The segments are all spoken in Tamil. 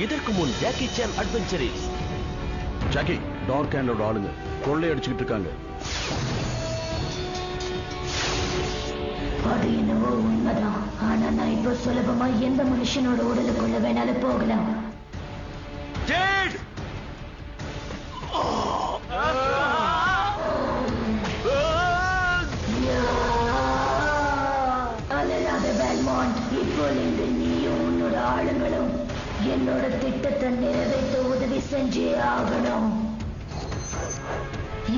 இதற்கு முன் ஜாக்கி சான் அட்வென்ச்சரில். ஜாக்கி, டார்க் ஹேண்டோட ஆளுங்க கொள்ளை அடிச்சுக்கிட்டு இருக்காங்க. அது என்னவோ உண்மைதான். ஆனா நான் இப்போ சுலபமா எந்த மனுஷனோட உடலுக்குள்ள வேணாலும் போகலாம். அல்லாத பெல்மாண்ட், இப்போது நீயும் உன்னோட ஆளுங்களும் என்னோட திட்டத்தை நிறைவேற்ற உதவி செஞ்சே ஆகணும்.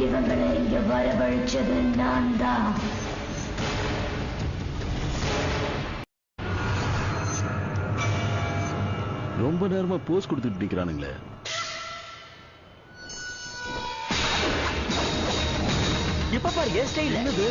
இவங்களை இங்க வரவழைச்சது நான் தான். ரொம்ப நேரமா போஸ் கொடுத்துட்டு நிக்கிறானுங்களே. இப்ப பாருங்க ஸ்டைல் என்னது.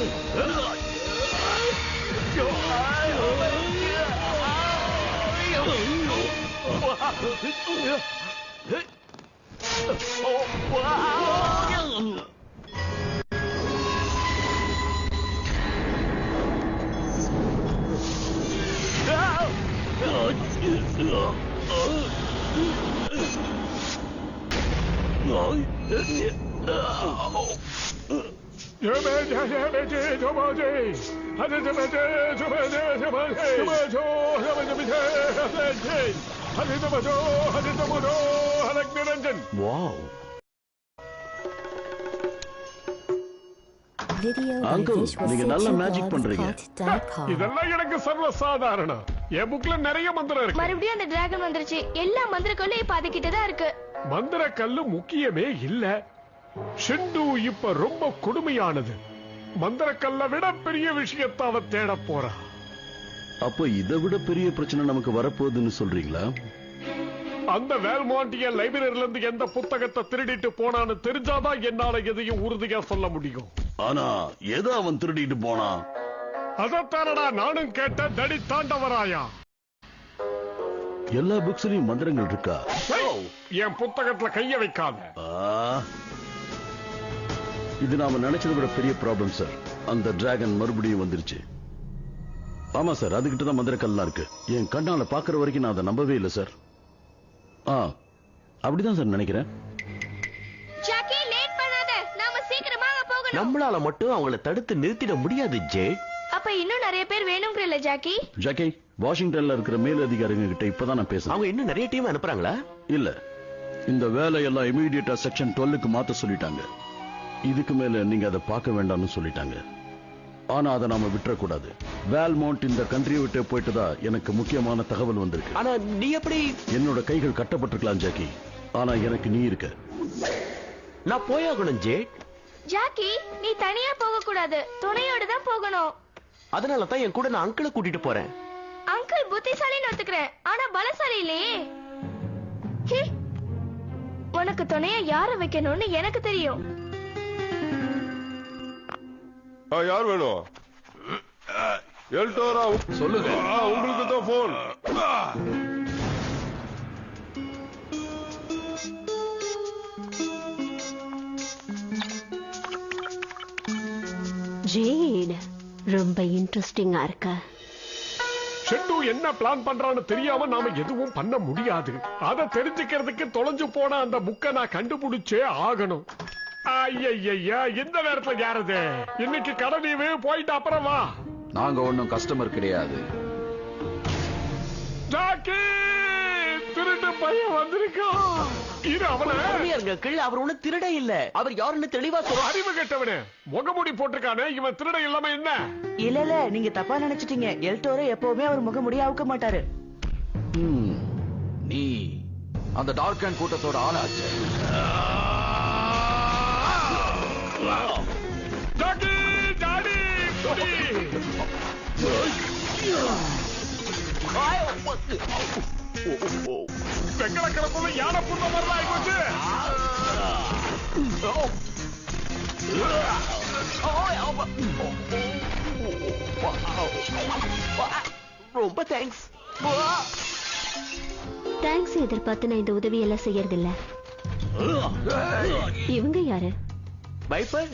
அங்கிள், நீங்க நல்ல மேஜிக் பண்றீங்க. இதெல்லாம் எனக்கு சர்வசாதாரணம். என் புக்ல நிறைய மந்திரம் இருக்கு. மறுபடியும் அந்த டிராகன் வந்துருச்சு. எல்லா மந்திரக்கல்லும் இப்ப அதுகிட்டதான் இருக்கு. மந்திர கல்லு முக்கியமே இல்ல. ஷிண்டு இப்ப ரொம்ப கொடுமையானது. மந்திர கல்ல விட பெரிய விஷயத்தை அவ தேட போறா. அப்போ இதை விட பெரிய பிரச்சனை நமக்கு வரப்போகுதுன்னு சொல்றீங்களா? அந்த வேல்மாண்டிய லைப்ரரியில இருந்து எந்த புத்தகத்தை திருடிட்டு போனான்னு தெரிஞ்சாதான் என்னால எதையும் உறுதியா சொல்ல முடியும். ஆனா எதை அவன் திருடிட்டு போனா? அதத்தானடா நானும் கேட்ட தடி தாண்டவராயா. எல்லா புக்ஸ்லயும் மந்திரங்கள் இருக்கா? என் புத்தகத்துல கைய வைக்காத. இது நாம நினைச்சதை விட பெரிய ப்ராப்ளம் சார். அந்த டிராகன் மறுபடியும் வந்துருச்சு. ஆமா சார், அதுகிட்ட தான் மந்திரக்கல்லாம் இருக்கு. என் கண்ணால பாக்குற வரைக்கும் நான் அதை நம்பவே இல்லை சார். அப்படிதான் சார் நினைக்கிறேன். ஜாக்கி, லேட் பண்ணாத. நாம சீக்கிரமாக போகணும். நம்மளால மட்டும் அவங்கள தடுத்து நிறுத்திட முடியாது ஜேட். அப்ப இன்னும் நிறைய பேர் வேணும்ங்கறல ஜாக்கி. ஜாக்கி, வாஷிங்டன்ல இருக்கிற மேல் அதிகாரிங்க கிட்ட இப்பதான் நான் பேசுறேன். அவங்க இன்னும் நிறைய டீம் அனுப்புறாங்களா? இல்ல, இந்த வேலையெல்லாம் இமீடியட்டா செக்ஷன் 12க்கு மாத்த சொல்லிட்டாங்க. இதுக்கு மேல நீங்க அதை பார்க்க வேண்டாம்னு சொல்லிட்டாங்க. ஆனா அதை நாம விட்டுறக்கூடாது. வேல்மவுண்ட் இந்த கண்ட்ரியை விட்டு போயிட்டுதான் எனக்கு முக்கியமான தகவல் வந்திருக்கு. ஆனா நீ எப்படி? என்னோட கைகள் கட்டப்பட்டிருக்கலாம் ஜாக்கி, ஆனா எனக்கு நீ இருக்க. நான் போயாகணும் ஜேட். ஜாக்கி, நீ தனியா போக கூடாது. துணையோட தான் போகணும். அதனால தான் என் கூட நான் அங்கிளை கூட்டிட்டு போறேன். அங்கிள் புத்திசாலின்னு ஒத்துக்கிறேன், ஆனா பலசாலி இல்லையே. உனக்கு துணையா யார வைக்கணும்னு எனக்கு தெரியும். யார் வேணும்? எல்டோரா சொல்லுங்க. உங்களுக்கு தான் போன். ஜேட், ரொம்ப இன்ட்ரெஸ்டிங்கா இருக்க. ஷெட்டு என்ன பிளான் பண்றான்னு தெரியாம நாம எதுவும் பண்ண முடியாது. அதை தெரிஞ்சுக்கிறதுக்கு தொலைஞ்சு போன அந்த புக்கை நான் கண்டுபிடிச்சே ஆகணும். ஐயா, இந்த நேரத்துல யாரது? இன்னைக்கு கடை லீவு, போயிட்டு அப்புறம் வா. நாங்க ஒன்னும் கஸ்டமர் கிடையாது. ஜாக்கி, திருட்டு பையன் வந்திருக்கான். இது அவன அவர் ஒண்ணு திருட இல்ல. அவர் யாருன்னு தெளிவா சொல்ல. அறிவு கெட்டவனே, முகமூடி போட்டிருக்கானே, இவன் திருட இல்லாம என்ன? இல்ல, நீங்க தப்பா நினைச்சிட்டீங்க. எல்டோரோ எப்பவுமே அவர் முகமுடிய அவுக்க மாட்டாரு. நீ அந்த டார்க் ஹேண்ட் கூட்டத்தோட ஆளாச்சு. ஜாக்கி, டாடி, குடி. வெங்கல கிடப்புல யானை புண்ண மாதிரி ஆயிப்போச்சு. ரொம்ப தேங்க்ஸ். தேங்க்ஸ் எதிர்பார்த்து நான் இந்த உதவியெல்லாம் செய்யறதில்ல. இவங்க யாரு? வைப்பர்,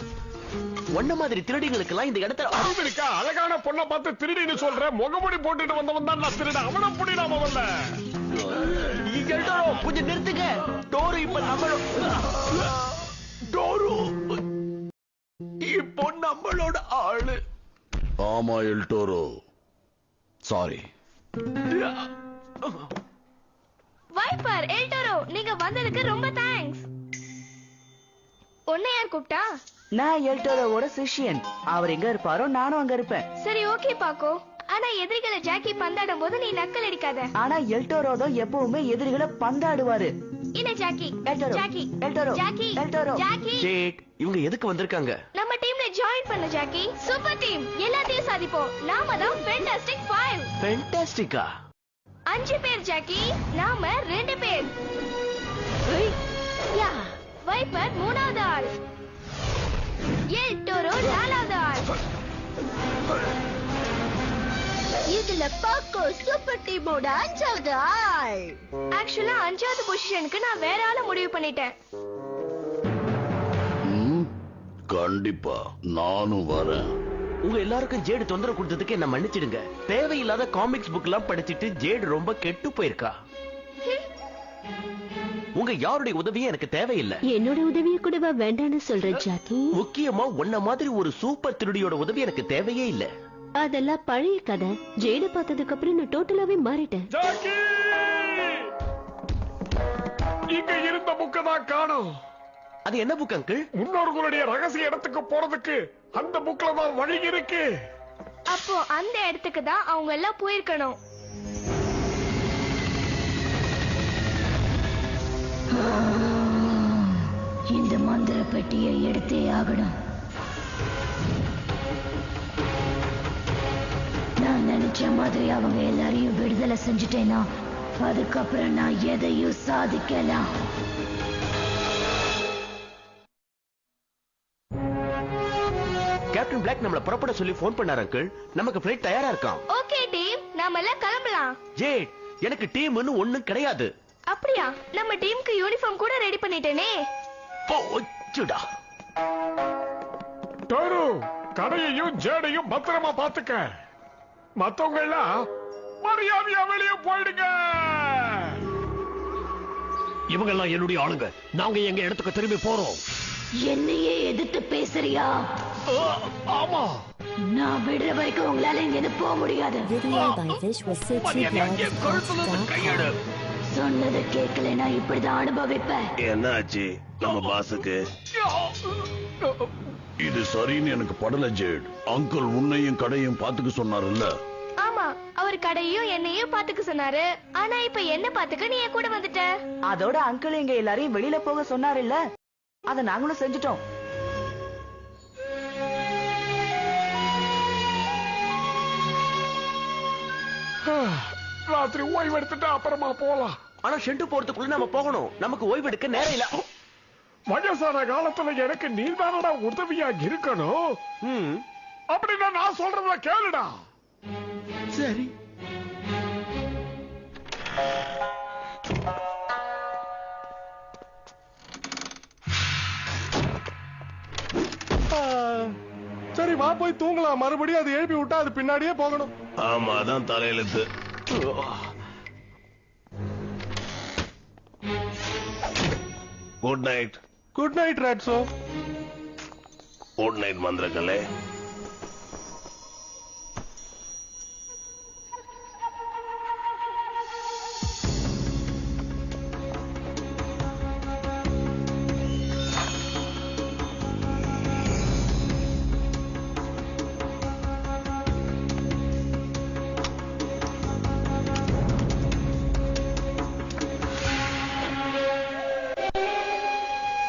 ஒன்ன மாதிரி திருடிகளுக்கெல்லாம் இந்த இடத்துல அறிவு இருக்கா? அழகான பொண்ணை பார்த்து திருடின்னு சொல்ற. முகமுடி போட்டுட்டு வந்தவன் தான் நான் திருட. அவனை புடிடாம வரல. எல்டோரோ, நிறுத்துங்க. டோரு இப்ப நம்மளோட ஆளு. ஆமா எல்டோரோ. சாரி. வைப்பர், எல்டோரோ, நீங்க வந்ததுக்கு ரொம்ப தேங்க்ஸ். உன்னை யார் கூப்பிட்டா? நான் எல்டோரோவோட சிஷியன். அவர் எங்க இருப்பாரோ நானும் அங்க இருப்பேன். சரி, ஓகே பாக்கோ. ஆனா எதிரிகளை ஜாக்கி பந்தாடும் போது நீ நக்கல் அடிக்காத. ஆனா எல்டோரோ தான் எப்பவுமே எதிரிகளை பந்தாடுவாரு. என்ன Jackie? Eldoro, Jackie, Eldoro, Jackie, Eldoro. Jackie. Jade, இவங்க எதுக்கு வந்திருக்காங்க? நம்ம டீம்ல ஜாயின் பண்ண ஜாக்கி. சூப்பர் டீம், எல்லாத்தையும் சாதிப்போம். நாம தான் ஃபேண்டாஸ்டிக் 5. ஃபேண்டாஸ்டிக்கா? 5 பேர் ஜாக்கி, நாம 2 பேர். யா, வைப்பர் 3வது ஆள், எல்டோரோ 4வது ஆள். இதுல பாக்கோ சூப்பர் டீமோட 5வது ஆள். ஆக்சுவலா 5வது பொசிஷனுக்கு நான் வேற ஆள முடிவு பண்ணிட்டேன். கண்டிப்பா நானும் வரேன். உங்க எல்லாருக்கும் ஜேடு தொந்தரவு கொடுத்ததுக்கு என்ன மன்னிச்சிடுங்க. தேவையில்லாத காமிக்ஸ் புக் எல்லாம் படிச்சிட்டு ஜேடு ரொம்ப கெட்டு போயிருக்கா. உங்க யாருடைய உதவியும் எனக்கு தேவையில்லை. என்னோட உதவியை கூடவா வேண்டான்னு சொல்ற ஜாக்கி? முக்கியமா உன்ன மாதிரி ஒரு சூப்பர் திருடியோட உதவி எனக்கு தேவையே இல்ல. அதெல்லாம் பழைய கதை. ஜேடு பார்த்ததுக்கு அப்புறம் நான் டோட்டலாவே மாறிட்டேன். ஜாக்கி, இங்க இருந்த புக்க தான் காணோம். அது என்ன புக் அங்கிள்? முன்னோர்களுடைய ரகசிய இடத்துக்கு போறதுக்கு அந்த புக்ல தான் வழி இருக்கு. அப்போ அந்த இடத்துக்கு தான் அவங்க எல்லாம் போயிருக்கணும். இந்த மந்திர பெட்டியை எடுத்தே ஆகணும். நான் நினைச்ச மாதிரி அவங்க எல்லாரையும் விடுதலை செஞ்சுட்டேனா அதுக்கப்புறம் நான் எதையும் சாதிக்கலாம். கேப்டன் பிளாக் நம்மள புறப்பட சொல்லி போன் பண்ணாரு அங்கிள். நமக்கு ஃளைட் தயாரா இருக்கான். ஓகே டீம், நாம எல்லாம் கிளம்பலாம். ஜேட், எனக்கு டீம்னு ஒண்ணும் கிடையாது. அப்படியா? நம்ம டீமுக்கு யூனிஃபார்ம் கூட ரெடி பண்ணிட்டேனே. போச்சுடா. டோரு, கடையையும் ஜேடையும் பத்திரமா பாத்துக்க. மத்தவங்க எல்லாம் மரியாதையா வெளியே போயிடுங்க. இவங்க எல்லாம் என்னுடைய ஆளுங்க. நாங்க எங்க இடத்துக்கு திரும்பி போறோம். என்னையே எதிர்த்து பேசுறியா? ஆமா. நான் விடுற வரைக்கும் உங்களால இங்க போக முடியாது. சொன்னதை கேட்கலனா இப்படிதான் அனுபவிப்பேன். என்னாச்சு நம்ம பாஸுக்கு? இது சரின்னு எனக்கு படல ஜேட். அங்கிள் உன்னையும் கடையும் பாத்துக்க சொன்னாருல்ல. ஆமா, அவர் கடையும் என்னையும் பாத்துக்க சொன்னாரு. ஆனா இப்ப என்ன பாத்துக்க நீ என் கூட வந்துட்ட. அதோட அங்கிள் எங்க எல்லாரையும் வெளியில போக சொன்னாருல்ல, அத நாங்களும் செஞ்சுட்டோம். ராத்திரி ஓய்வு எடுத்துட்டு அப்புறமா போலாம். ஆனா ஷெட்டு போறதுக்குள்ள நாம போகணும். நமக்கு ஓய்வு எடுக்க நேரம் இல்ல. வயசான காலத்துல எனக்கு நீதானடா உதவியா இருக்கணும். அப்படின்னா நான் சொல்றத கேளுடா. சரி. சரி வா போய் தூங்கலாம். மறுபடியும் அது எழுப்பி விட்டா அது பின்னாடியே போகணும். ஆமா, அதான் தலையெழுத்து. Good night. Good night Ratso. Good night மந்திரக்கலே.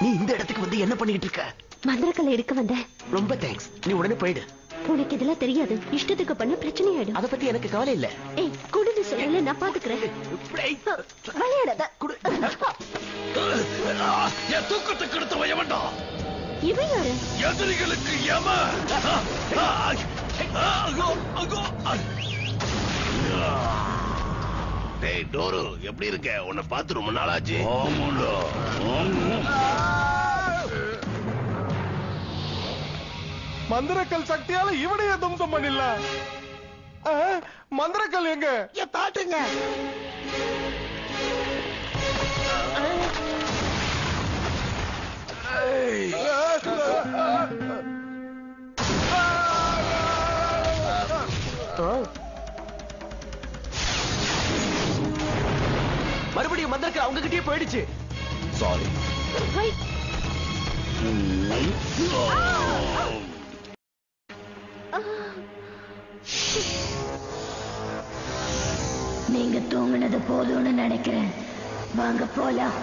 நீ இந்த இடத்துக்கு வந்து என்ன பண்ணிட்டு இருக்க? மந்திரக்கல்ல எடுக்க வந்தேன். ரொம்ப தேங்க்ஸ். நீ உடனே போயிடு. உனக்கு இதெல்லாம் தெரியாது. இஷ்டத்துக்கு பண்ண பிரச்சனை ஆயிடும். அத பத்தி எனக்கு கவலை இல்ல. ஏய், குடுன்னு சொல்லல, நான் பாத்துக்கிறேன். விளையாடாத. என் தூக்கத்துக்கு எடுத்து வையவண்டா. இவன் யாரு? எதிரிகளுக்கு யம. டேய் டோரு, எப்படி இருக்க? உன்னை பார்த்து ரொம்ப நாளாச்சு. ஆமாண்டா. மந்திரக்கல் சக்தியால இவனையே தும்சம் பண்ணிடல. மந்திரக்கல் எங்க? பாத்துங்க. மறுபடியும் மந்திரக்கல் அவங்க கிட்டயே போயிடுச்சு. சாரி. நீங்க தூங்குனது போதும்னு நினைக்கிறேன். வாங்க போலாம்.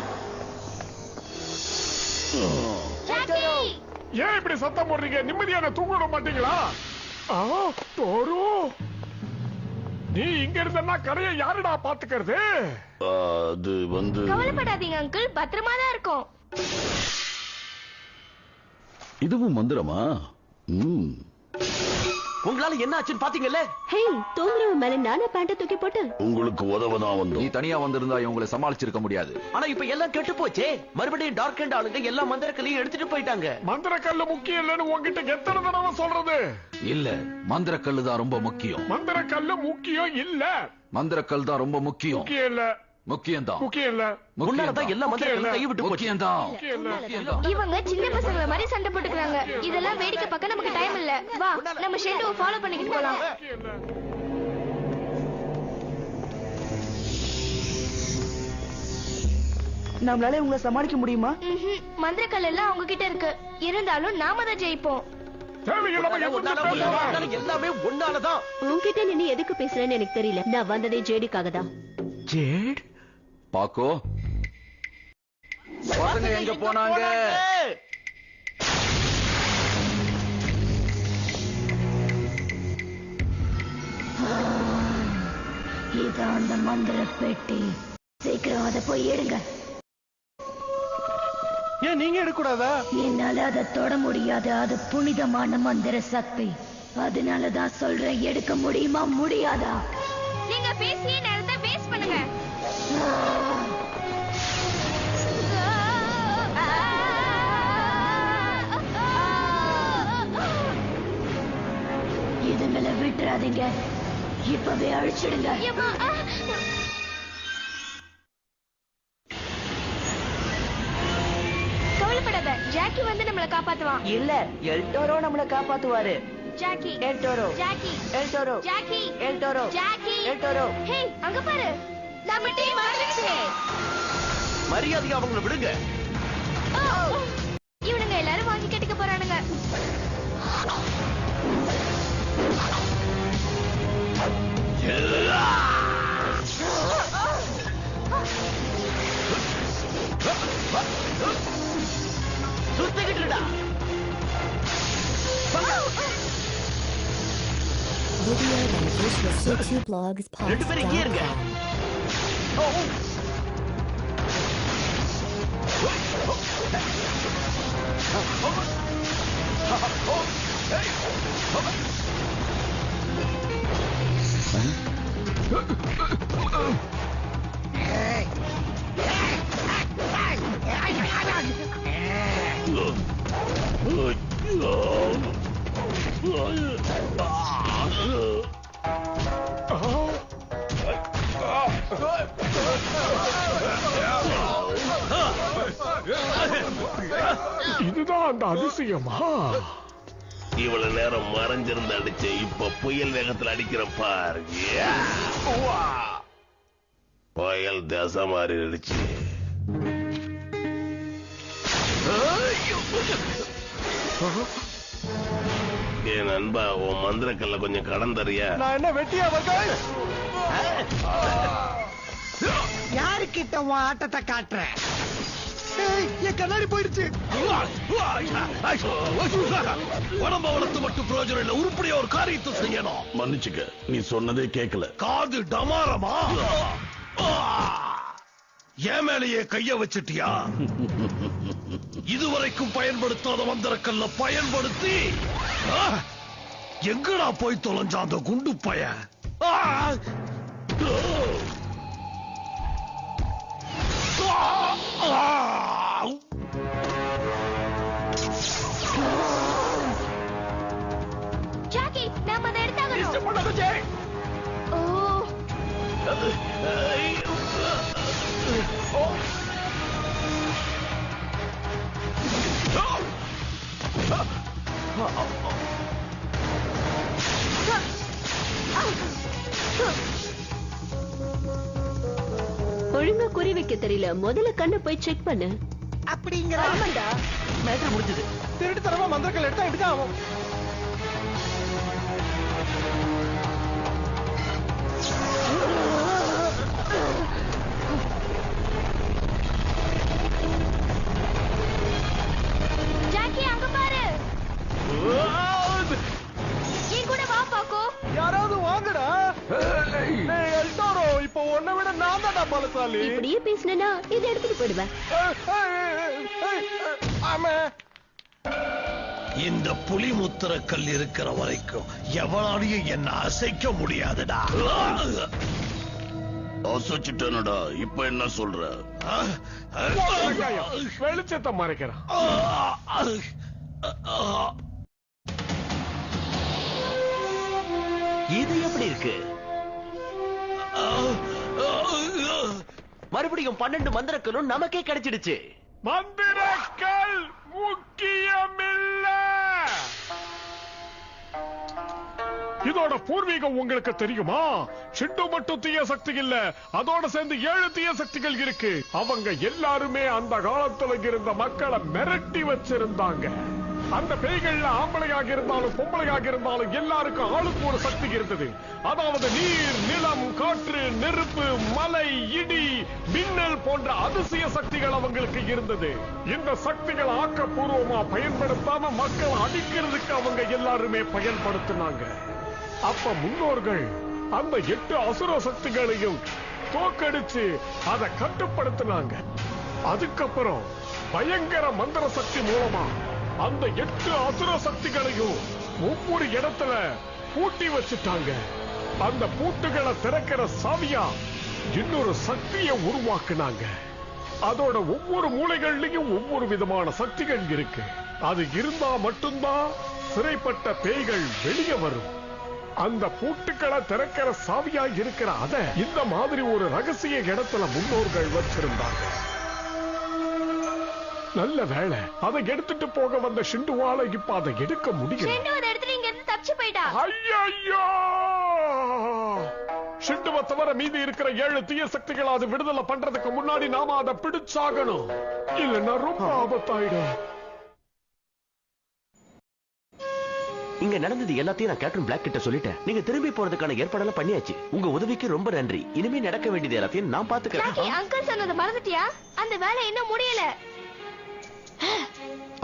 ஏன் இப்படி சத்தம் போடுறீங்க? நிம்மதியான தூங்க மாட்டீங்களா? டோரு, நீ இங்க இருந்தன்னா கரையை யாருடா பாத்துக்கிறது? அது வந்து கவலைப்படாதீங்க அங்கிள், பத்திரமா தான் இருக்கும். இதுவும் மந்திரமா? உங்களால என்ன ஆச்சுன்னு பாத்தீங்கல்ல? ஹே, தூங்குறவன் மேல நானே பேண்ட தூக்கி போட்டு உங்களுக்கு உதவதான் வந்தோம். நீ தனியா வந்திருந்தா இவங்களை சமாளிச்சிருக்க முடியாது. ஆனா இப்ப எல்லாம் கெட்டு போச்சே. மறுபடியும் டார்க் அண்ட் ஆளுங்க எல்லா மந்திரக்கல்லையும் எடுத்துட்டு போயிட்டாங்க. மந்திரக்கல்லு முக்கியம் இல்லைன்னு உங்ககிட்ட எத்தனை தடவை சொல்றது? இல்ல, மந்திரக்கல்லு தான் ரொம்ப முக்கியம். மந்திரக்கல்லு முக்கியம் இல்ல. மந்திரக்கல் தான் ரொம்ப முக்கியம். முக்கியம் இல்ல. முக்கியம்தான். முக்கியம் இல்ல. முன்னாலதான் எல்லா மந்திரக்கல்லும் கைவிட்டு போச்சு. முக்கியம்தான். இவங்க சின்ன பசங்கள மாதிரி சண்டை போட்டுக்கிறாங்க. இதெல்லாம் வேடிக்கை பார்க்க நமக்கு டைம் இல்ல. வா, நம்ம ஷெட்யூலை ஃபாலோ பண்ணிக்கிட்டு போலாம். நம்மளால உங்களை சமாளிக்க முடியுமா? மந்திரக்கல் எல்லாம் அவங்க கிட்ட இருக்கு. இருந்தாலும் நாம தான் ஜெயிப்போம். எல்லாமே ஒன்னாலதான். உன்கிட்ட நின்னு எதுக்கு பேசுறேன்னு எனக்கு தெரியல. நான் வந்ததே ஜேடிக்காக தான். ஜேட் பாக்கோ, பசங்க எங்க போனாங்க? இதான் அந்த மந்திர பெட்டி. சீக்கிரம் அதை போய் எடுங்க. ஏன் நீங்க எடுக்கூடாதா? என்னால அதை தொட முடியாது. அது புனிதமான மந்திர சக்தி. அதனாலதான் சொல்றேன், எடுக்க முடியுமா முடியாதா? நீங்க பேசிய நேரத்தை வேஸ்ட் பண்ணுங்க. இதுங்களை விட்டுறாதீங்க. இப்பவே அழிச்சிடுங்க. கவலைப்படாத, ஜாக்கி வந்து நம்மள காப்பாத்துவான். இல்ல, எல்டோரோ நம்மள காப்பாத்துவாரு. Jackie, Eldoro, Jackie, Eldoro, Jackie, Eldoro, Jackie, Eldoro. Hey, அங்க பாரு, நம்ம டீம் வந்துருச்சு. மரியாதையா அவங்களை விடுங்க. இவனுங்க எல்லாரும் வாங்கி கட்டிக்க போறானுங்க. சுத்திக்கிட்டுடா. Video by Visual City Blogs ரெண்டு பேரும் இங்கே இருங்க. இதுதான் அந்த அதிசயமா? இவ்வளவு நேரம் மறைஞ்சிருந்து அடிச்சு இப்ப புயல் வேகத்துல அடிக்கிற பாரு. புயல் தசை மாறி அடிச்சு. என் நண்பா, உன் மந்திரக்கல்ல கொஞ்சம் கடன் தரியா? நான் என்ன வெட்டியா வந்தாய்? யாருக்கிட்ட உன் ஆட்டத்தை காட்டுறேன்? என் கண்ணாடி போயிடுச்சு. உடம்ப வளர்த்து மட்டும் பிரயோஜனம் இல்ல, உருப்படியா ஒரு காரியத்தை செய்யணும். மன்னிச்சுக்க, நீ சொன்னதே கேட்கல. காது டமாரமா? என் மேலேயே கைய வச்சிட்டியா? இதுவரைக்கும் பயன்படுத்தாத மந்திரக்கல்ல பயன்படுத்தி எங்கடா போய் தொலைஞ்ச அந்த குண்டு பைய? ஜாக்கி, நாம அதை எடுத்தாகணும். ஓ, ஒழுங்கா குறி வைக்க தெரியல. முதல்ல கண்ணை போய் செக் பண்ணு. அப்படிங்கிற ஆமாண்டா. மேட்டர் முடிஞ்சது. திருட்டு தரமா மந்திரக்கல் எடுத்தா இப்படிதான் ஆகும். ஜாக்கி அங்க பாரு. நீ கூட வா பாக்கோ. யாராவது வாங்கடா. டேய் எல்டோரோ, இப்போ உன்னை விட நான் தான்டா பலசாலி. இப்படியே பேசினா இதை எடுத்துட்டு போயிடுவேன். ஆமா. இந்த புலி முத்திரக்கல் இருக்கிற வரைக்கும் எவனாலையும் என்ன அசைக்க முடியாதுடா. அசைச்சிட்டேனடா. இப்ப என்ன சொல்ற? வெளிச்சத்தை மறைக்கிறான். இது எப்படி இருக்கு? மறுபடியும் 12 மந்திரக்கலும் நமக்கே கிடைச்சிடுச்சு. மந்திரக்கல் முக்கியமில்ல. இதோட பூர்வீகம் உங்களுக்கு தெரியுமா? ஷிண்டு மட்டும் தீய சக்தி இல்ல, அதோட சேர்ந்து 7 தீய சக்திகள் இருக்கு. அவங்க எல்லாருமே அந்த காலத்துல இருந்த மக்களை மிரட்டி வச்சிருந்தாங்க. அந்த பேய்கள்ல ஆம்பளையாக இருந்தாலும் பொம்பளையாக இருந்தாலும் எல்லாருக்கும் ஆளுக்கு ஒரு சக்தி இருந்தது. அதாவது நீர், நிலம், காற்று, நெருப்பு, மலை, இடி, மின்னல் போன்ற அதிசய சக்திகள் அவங்களுக்கு இருந்தது. இந்த சக்திகள் ஆக்கப்பூர்வமா பயன்படுத்தாம மக்கள் அடிக்கிறதுக்கு அவங்க எல்லாருமே பயன்படுத்தினாங்க. அப்ப முன்னோர்கள் அந்த 8 அசுர சக்திகளையும் தோக்கடிச்சு அதை கட்டுப்படுத்தினாங்க. அதுக்கப்புறம் பயங்கர மந்திர சக்தி மூலமா அந்த 8 அசுர சக்திகளையும் ஒவ்வொரு இடத்துல பூட்டி வச்சுட்டாங்க. அந்த பூட்டுகளை திறக்கிற சாவியா இன்னொரு சக்தியை உருவாக்குனாங்க. அதோட ஒவ்வொரு மூலைகள்லயும் ஒவ்வொரு விதமான சக்திகள் இருக்கு. அது இருந்தா மட்டும்தான் சிறைப்பட்ட பேய்கள் வெளியே வரும். அந்த பூட்டுக்களை திறக்கிற சாவியா இருக்கிற அத இந்த மாதிரி ஒரு ரகசிய இடத்துல முன்னோர்கள் வச்சிருந்தாங்க. நல்ல வேளை அதை எடுத்துட்டு போக வந்த ஷிண்டுவால இப்ப அதை எடுக்க முடியல. ஷிண்டு அதை எடுத்துட்டு இங்க இருந்து தப்பிச்சு போயிட்டா. ஐயோ! ஷிண்டுவை தவிர மீதி இருக்கிற 7 தீய சக்திகளை அது விடுதலை பண்றதுக்கு முன்னாடி நாம அதை பிடிச்சாகணும். இல்லன்னா ரொம்ப ஆபத்தாயிடும். இங்க நடந்தது எல்லாத்தையும் நான் கேப்டன் பிளாக் கிட்ட சொல்லிட்டேன். நீங்க திரும்பி போறதுக்கான ஏற்பாடெல்லாம் பண்ணியாச்சு. உங்க உதவிக்கு ரொம்ப நன்றி. இனிமே நடக்க வேண்டியது எல்லாத்தையும் நான் பாத்துக்கிறேன். அங்கிள் சொன்னதை மறந்துட்டியா? அந்த வேலை இன்னும் முடியல.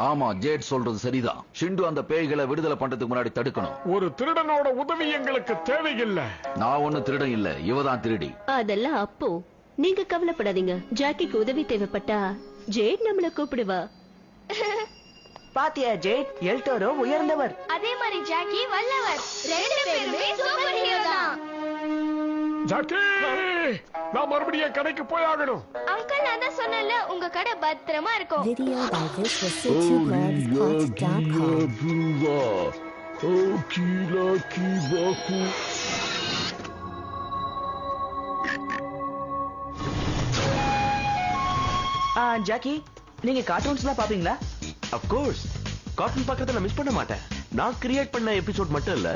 ஆமா, ஜேட் சொல்றது சரிதான். ஷிண்டு அந்த பேய்களை விடுதலை பண்றதுக்கு முன்னாடி தடுக்கணும். ஒரு திருடனோட உதவி எங்களுக்கு தேவையில்லை. நான் ஒண்ணும் திருடன் இல்ல, இவதான் திருடி. அதெல்லாம் அப்போ நீங்க கவலைப்படாதீங்க. ஜாக்கிக்கு உதவி தேவைப்பட்டா ஜேட் நம்மள கூப்பிடுவா. பாத்தியா ஜேட், எல்டோரோ உயர்ந்தவர். அதே மாதிரி ஜாக்கி வல்லவர். 2 பேருமே சூப்பர் ஹீரோ தான். ஜாக்கி, நான் மறுபடியும் கடைக்கு போய் ஆகணும். அங்கிள் நான் தான் சொன்னேன்ல, உங்க கடை பத்திரமா இருக்கும். Video by this was Jackie, நீங்க கார்ட்டூன்ஸ்லாம் பாப்பீங்களா? Of course. கார்ட்டூன் பார்க்கறத நான் மிஸ் பண்ண மாட்டேன். நான் கிரியேட் பண்ண எபிசோட் மட்டும் இல்ல,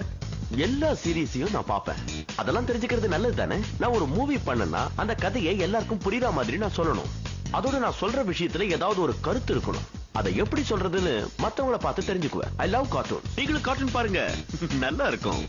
எல்லா சீரீஸையும் நான் பாப்பேன். அதெல்லாம் தெரிஞ்சுக்கிறது நல்லது தானே? நான் ஒரு மூவி பண்ணனா அந்த கதையை எல்லாருக்கும் புரியுற மாதிரி நான் சொல்லணும். அதோட நான் சொல்ற விஷயத்துல ஏதாவது ஒரு கருத்து இருக்கணும். அதை எப்படி சொல்றதுன்னு மத்தவங்கள பார்த்து தெரிஞ்சுக்குவேன். I love cartoon. நீங்களும் கார்ட்டூன் பாருங்க, நல்லா இருக்கும்.